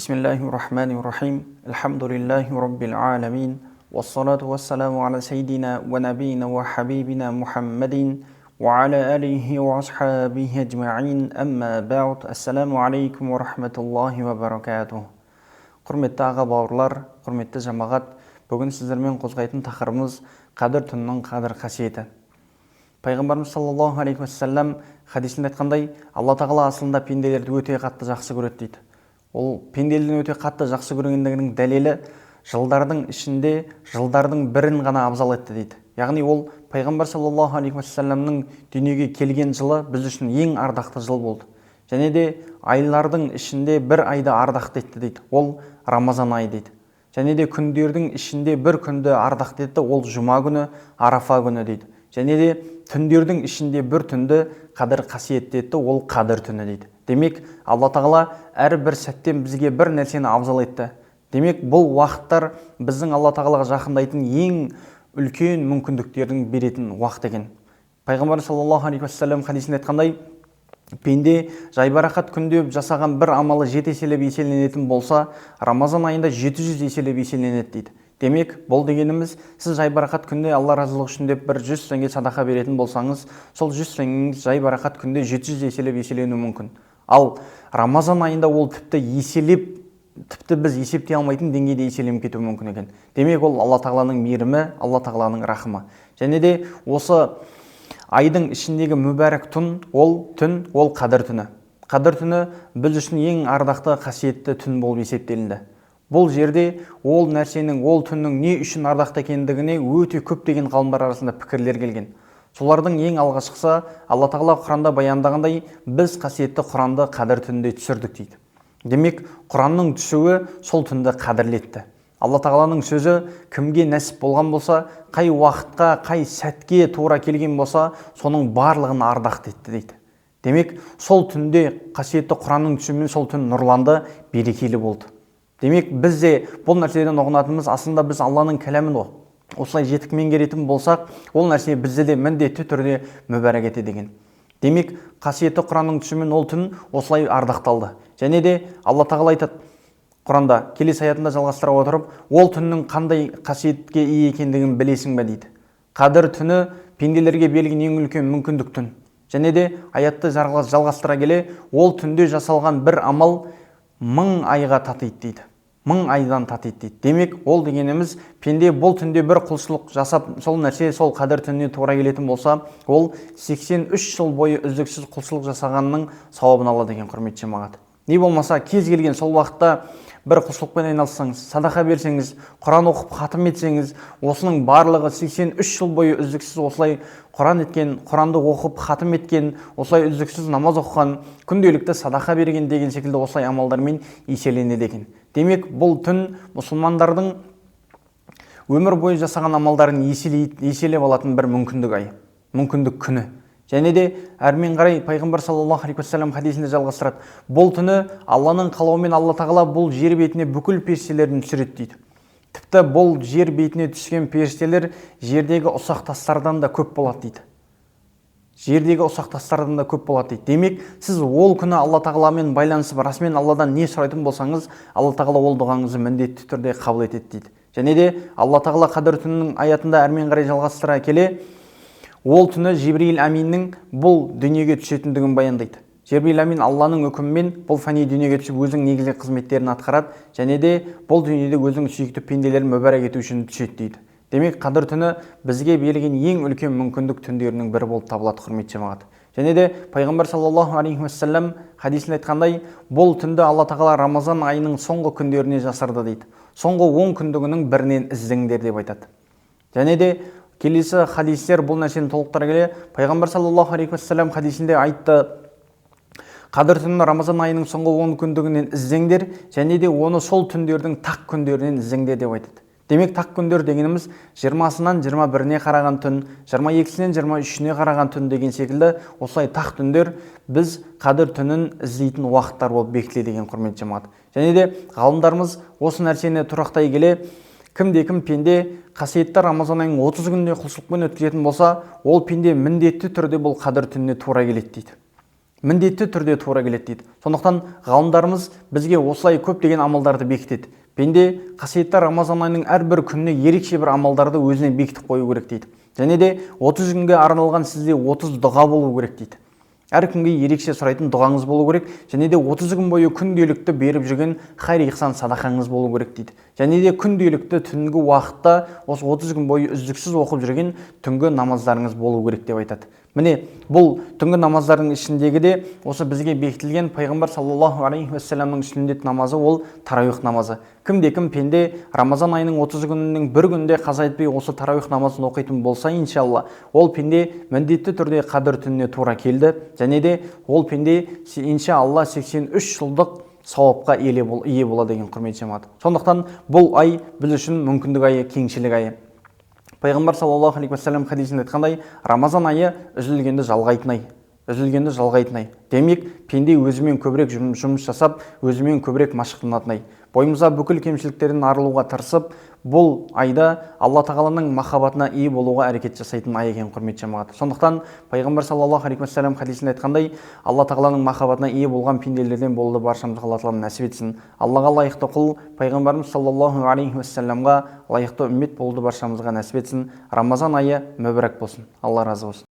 Bismillahirrahmanirrahim. Alhamdulillahi rabbil alamin. Wassalatu wassalamu ala sayyidina wa nabiyina wa habibina Muhammadin wa ala alihi wa ashabihi ajma'in. Amma ba'd. Assalamu alaikum wa rahmatullahi wa barakatuh. Құрметті аға бауырлар, құрметті жамағат, бүгін сіздермен қозғайтын тақырыбымыз қадір түнінің қадір қасиеті. Пайғамбарымыз саллаллаху алейхи уассалам хадисінде айтқандай, Алла тағала асылында пенделерді өте қатты жақсы көреді дейді. Ол пенделерді өте қатты жақсы көргендігінің дәлелі жылдардың ішінде жылдардың бірін ғана абзал етті дейді. Яғни ол Пайғамбар саллаллаху алейхи уассаламның дүниеге келген жылы біз үшін ең ардақты жыл болды. Және де айлардың ішінде бір айды ардақты етті дейді. Ол Рамазан айы дейді. Және де күндердің ішінде бір күнді ардақты етті. Ол жұма күні, Арафа күні дейді. Және де түндердің ішінде бір түнді қадір қасиетті етті. Ол қадір түні дейді. Демек, Алла тағала әрбір сәттен бізге бір нәрсені абзал етті. Демек, бұл уақыттар біздің Алла тағалаға жақындайтын ең үлкен мүмкіндіктердің беретін уақыт екен. Пайғамбар саллаллаху алейхи уассалам хадисінде айтқандай, пенде жайбарақат күнде жасаған бір амалы 7 еселеп еселенетін болса, Рамазан айында 700 еселеп еселенеді дейді. Демек, бұл дегеніміз, сіз жайбарақат күнде Алла разылығы үшін деп бір 100 теңге садақа беретін болсаңыз, сол 100 теңгеңіз жайбарақат күнде 700 еселеп еселену мүмкін. Ал Рамазан айында ол тіпті біз есептей алмайтын деңгейде еселеніп кетуі мүмкін екен. Демек, ол Алла тағаланың мейірімі, Алла тағаланың рахымы. Және де осы айдың ішіндегі мүбәрәк түн, ол қадір түні. Қадір түні біз үшін ең ардақты қасиетті түн болып есептелінді. Бұл жерде ол нәрсенің, ол түннің не үшін ардақты екендігіне өте көптеген ғалымдар арасында пікірлер келген. Солардың ең алғашқысы Алла тағала Құранда баяндағандай, біз қасиетті Құранды қадір түнінде түсірдік дейді. Демек, Құранның түсуі сол түнді қадірлетті. Алла тағаланың сөзі кімге нәсіп болған болса, қай уақытқа, қай сәтке тура келген болса, соның барлығын ардақты етті дейді. Демек, сол түнде қасиетті Құранның түсуімен сол түн нұрланды, берекелі болды. Демек, біз де бұл нәрседен ұғынатынымыз, асында біз Алланың кәләмін осылай жетік меңгеретін болсақ, ол нәрсе бізде де міндетті түрде мүбәрәк етеді деген. Демек, қасиетті Құранның түсуімен ол түн осылай ардақталды. Және де Алла тағала айтады Құранда, келесі аятында жалғастыра отырып, ол түннің қандай қасиетке ие екендігін білесің бе дейді. Қадір түні пенделерге берілген ең үлкен мүмкіндік түн. Және де аятты жалғастыра келе, ол түнде жасалған бір амал 1000 айға татиды дейді. 1000 айдан татиды дейді. Демек, ол дегеніміз, пенде бұл түнде бір құлшылық жасап, сол нәрсе сол қадір түніне тура келетін болса, ол 83 жыл бойы үздіксіз құлшылық жасағанның сауабын алады деген, құрметті жамағат. Не болмаса, кез келген сол уақытта бір құлшылықпен айналыссаңыз, садақа берсеңіз, Құран оқып хатым етсеңіз, осының барлығы 83 жыл бойы үздіксіз осылай Құран еткен, Құранды оқып хатым еткен, осылай үздіксіз намаз оқыған, күнделікті садақа берген деген секілді осылай амалдармен еселенеді екен. Демек, бұл түн мұсылмандардың өмір бойы жасаған амалдарын еселеп алатын бір мүмкіндік ай, мүмкіндік күні. Және де әрмен қарай Пайғамбар саллаллаху алейхи уассалам хадисінде жалғастырады. Бұл түні Алланың қалауымен Алла тағала бұл жер бетіне бүкіл періштелерін түсіреді дейді. Тіпті бұл жер бетіне түскен періштелер жердегі ұсақ тастардан да көп болады дейді. Жердегі ұсақ тастардан да көп болады дейді. Демек, сіз ол күні Алла тағаламен байланысып, расымен Алладан не сұрайтын болсаңыз, Алла тағала ол дұғаңызды міндетті түрде қабыл етеді дейді. Және де Алла тағала қадір түнінің аятында әрмен қарай жалғастыра келе, ол түні Жибрил Аминнің бұл дүниеге түсетіндігін баяндайды. Жибрил Амин Алланың үкімімен бұл фәни дүниеге түсіп өзінің негізгі қызметтерін атқарады, және де бұл дүниеде өзінің сүйікті пенделерін мүбәрәк ету үшін түседі дейді. Демек, қадір түні бізге берілген ең үлкен мүмкіндік түндерінің бірі болып табылады, құрметті жамағат. Және де Пайғамбар саллаллаху алейхи уассалам хадисінде айтқандай, бұл түнді Алла тағала Рамазан айының соңғы күндеріне жасырды дейді. Соңғы 10 күндігінің бірінен іздеңдер деп айтады. Және де келесі хадистер бұл нәрсені толықтыра келе, Пайғамбар саллаллаху алейхи уассалам хадисінде айтты, қадір түнін Рамазан айының соңғы 10 күндігінен іздеңдер, және де оны сол түндердің тақ күндерінен іздеңдер деп айтады. Демек, тақ күндер дегеніміз 20-сынан 21-не қараған түн, 22-сінен 23-не қараған түн деген секілді, осылай тақ түндер біз қадір түнін іздейтін уақыттар болып бекітіледі деген, құрметті жамағат. Және де ғалымдарымыз осы нәрсені тұрақтай келе, кімде-кім пенде қасиетті Рамазан айының 30 күнде құлшылықпен өткізетін болса, ол пенде міндетті түрде бұл қадір түніне тура келеді дейді. міндетті түрде тура келеді дейді. Сондықтан ғалымдарымыз бізге осылай көптеген амалдарды бекітеді. Пенде қасиетті Рамазан айының әрбір күніне ерекше бір амалдарды өзіне бекітіп қою керек дейді. Және де 30 күнге арналған сізде 30 дұға болу керек дейді. Әр күнге ерекше сұрайтын дұғаңыз болу керек, және де 30 күн бойы күнделікті беріп жүрген хайыр ихсан садақаңыз болу керек дейді. Және де күнделікті түнгі уақытта осы 30 күн бойы үздіксіз оқып жүрген түнгі намаздарыңыз болу керек деп айтады. Міне, бұл түнгі намаздардың ішіндегі де осы бізге бекітілген пайғамбар саллаллаху алейхи уассаламның сүннет намазы, ол тарауих намазы. Кім пенде Рамазан айының 30 күнінің бір күнде қаза етпей осы тарауих намазын оқитын болса, иншалла, ол пенде міндетті түрде қадір түніне тура келді, және де ол пенде иншалла 83 жылдық сауапқа ие болады деген құрметті жамағат. Сондықтан бұл ай біз үшін мүмкіндік айы, кеңшілік айы. Пайғамбар саллаллаху алейхи уассалам хадисінде айтқандай, Рамазан айы үзілгенді жалғайтын ай. Демек, пенде өзімен көбірек жұмыс жасап, өзімен көбірек машықтанатын ай. Бойымызда бүкіл кемшіліктерден арылуға тырысып, бұл айда Алла тағаланың махаббатына ие болуға әрекет жасайтын ай екен, құрметті жамағат. Сондықтан пайғамбар саллаллаху алейхи уассалам хадисінде айтқандай, Алла тағаланың махаббатына ие болған пенделерден болуды баршамызға Алла тағала нәсіп етсін. Аллаға лайықты құл, пайғамбарымыз саллаллаху алейхи уассаламға лайықты үммет болуды баршамызға нәсіп етсін. Рамазан айы мүбәрәк болсын. Алла разы болсын.